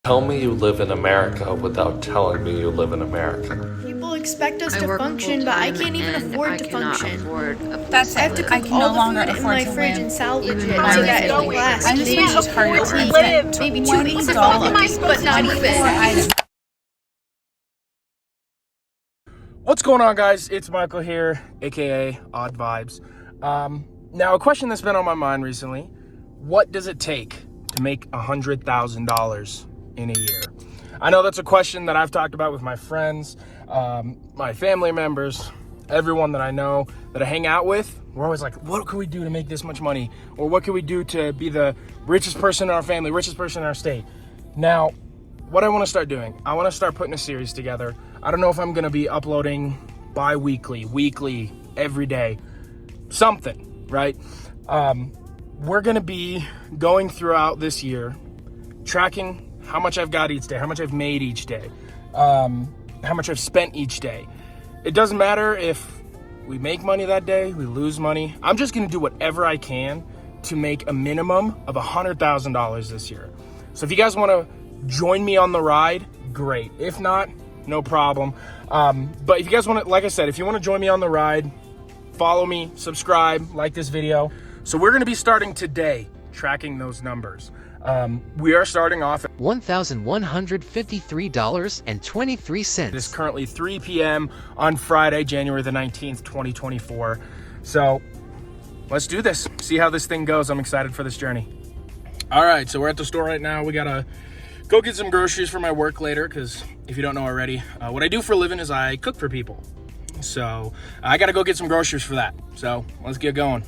Tell me you live in America without telling me you live in America. People expect us to function, but I can't even afford to function. That's I have to cook all the food in my fridge and salvage it so that it'll last. I just Maybe can't afford a to week, live. maybe 2 weeks if I'm lucky, but not even. What's going on, guys? It's Michael here, aka Odd Vibes. Now, a question that's been on my mind recently: what does it take to make $100,000 in a year? I know that's a question that I've talked about with my friends, my family members, everyone that I know, that I hang out with. We're always like, what can we do to make this much money? Or what can we do to be the richest person in our family, richest person in our state? Now, what I want to start doing, I want to start putting a series together. I don't know if I'm going to be uploading bi-weekly, weekly, every day, something, right? We're going to be going throughout this year, tracking how much I've got each day, how much I've made each day, how much I've spent each day. It doesn't matter if we make money that day, we lose money. I'm just going to do whatever I can to make a minimum of $100,000 this year. So if you guys want to join me on the ride, great. If not, no problem. But if you guys want to, like I said, if you want to join me on the ride, follow me, subscribe, like this video. So we're going to be starting today tracking those numbers. We are starting off at $1,153.23. It's currently 3 p.m. on Friday, January the 19th, 2024. So let's do this. See how this thing goes. I'm excited for this journey. All right, so we're at the store right now. We got to go get some groceries for my work later, because if you don't know already, what I do for a living is I cook for people. So I got to go get some groceries for that. So let's get going.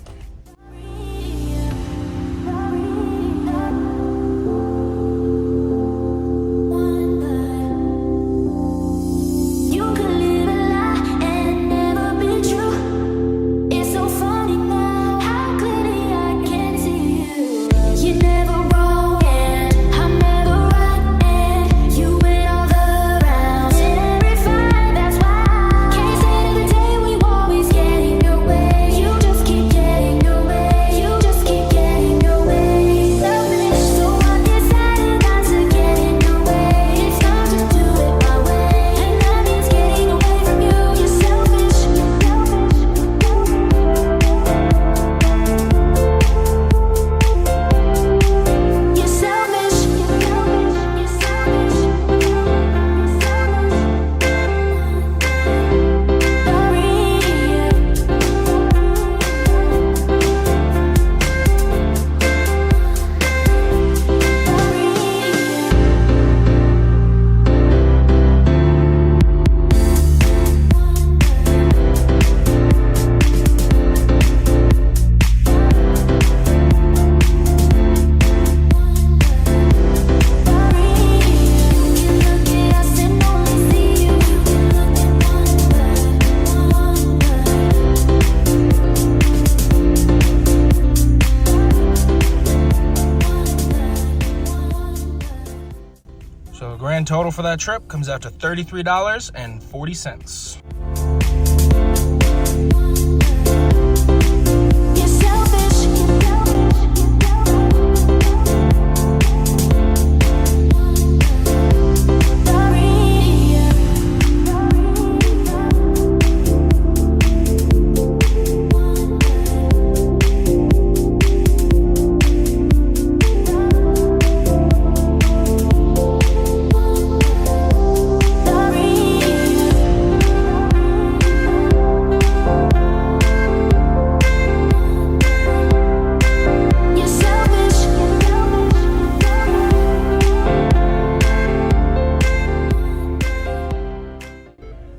So grand total for that trip comes out to $33.40.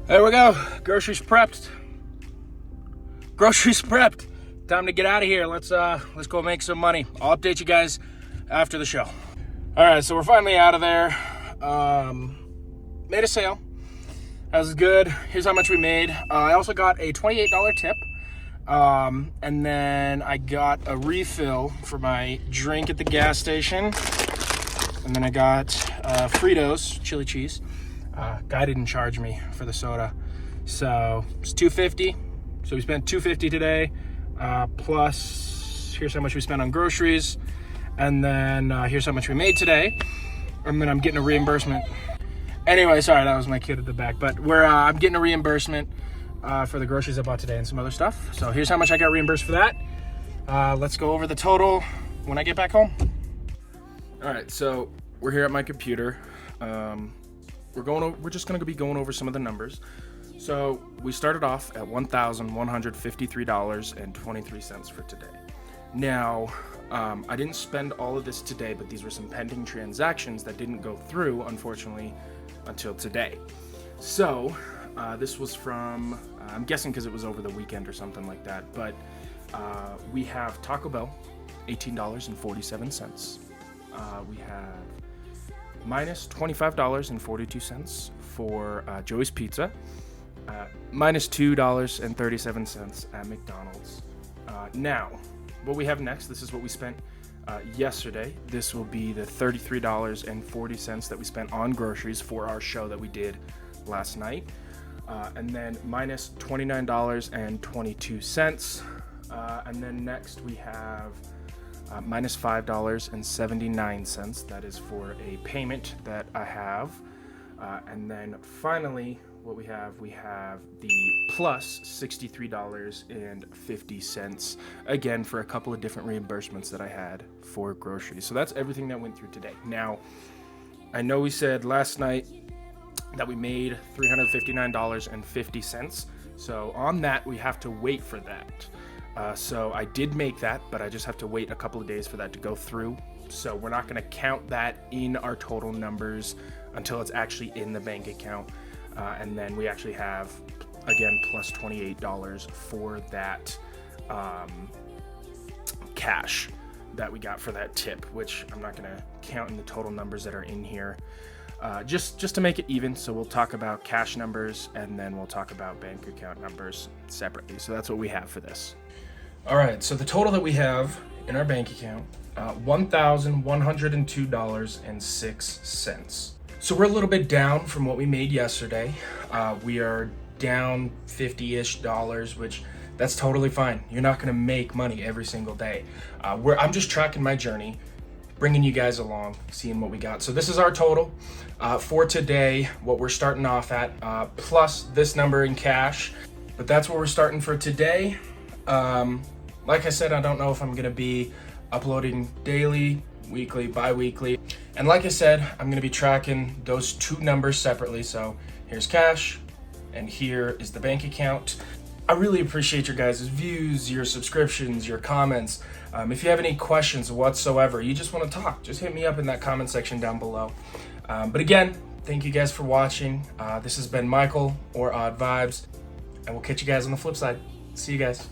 There we go. Groceries prepped. Groceries prepped. Time to get out of here. Let's go make some money. I'll update you guys after the show. All right, so we're finally out of there. Made a sale. That was good. Here's how much we made. I also got a $28 tip. And then I got a refill for my drink at the gas station. And then I got Fritos chili cheese. Guy didn't charge me for the soda, so it's $2.50. So we spent $2.50 today, plus here's how much we spent on groceries, and then here's how much we made today. and then I'm getting a reimbursement. Anyway, sorry, that was my kid at the back, but I'm getting a reimbursement for the groceries I bought today and some other stuff. So here's how much I got reimbursed for that. Let's go over the total when I get back home. All right, so we're here at my computer. We're just gonna be going over some of the numbers. So we started off at $1,153.23 for today. Now, I didn't spend all of this today, but these were some pending transactions that didn't go through, unfortunately, until today. So this was from, I'm guessing because it was over the weekend or something like that, but we have Taco Bell, $18.47. We have minus $25.42 for Joey's Pizza, minus $2.37 at McDonald's. Now, what we have next, this is what we spent yesterday. This will be the $33.40 that we spent on groceries for our show that we did last night. And then minus $29.22. And then next we have minus $5.79. That is for a payment that I have. And then finally, what we have the plus $63.50, again, for a couple of different reimbursements that I had for groceries. So that's everything that went through today. Now, I know we said last night that we made $359.50. So on that, we have to wait for that. So I did make that, but I just have to wait a couple of days for that to go through. So we're not gonna count that in our total numbers until it's actually in the bank account. And then we actually have, again, plus $28 for that cash that we got for that tip, which I'm not gonna count in the total numbers that are in here, just to make it even. So we'll talk about cash numbers and then we'll talk about bank account numbers separately. So that's what we have for this. All right, so the total that we have in our bank account, $1,102.06. So we're a little bit down from what we made yesterday. We are down 50-ish dollars, which that's totally fine. You're not gonna make money every single day. I'm just tracking my journey, bringing you guys along, seeing what we got. So this is our total for today, what we're starting off at, plus this number in cash. But that's what we're starting for today. Like I said, I don't know if I'm gonna be uploading daily, weekly, bi-weekly. And like I said, I'm gonna be tracking those two numbers separately. So here's cash and here is the bank account. I really appreciate your guys' views, your subscriptions, your comments. If you have any questions whatsoever, you just wanna talk, just hit me up in that comment section down below. But again, thank you guys for watching. This has been Michael or Odd Vibes, and we'll catch you guys on the flip side. See you guys.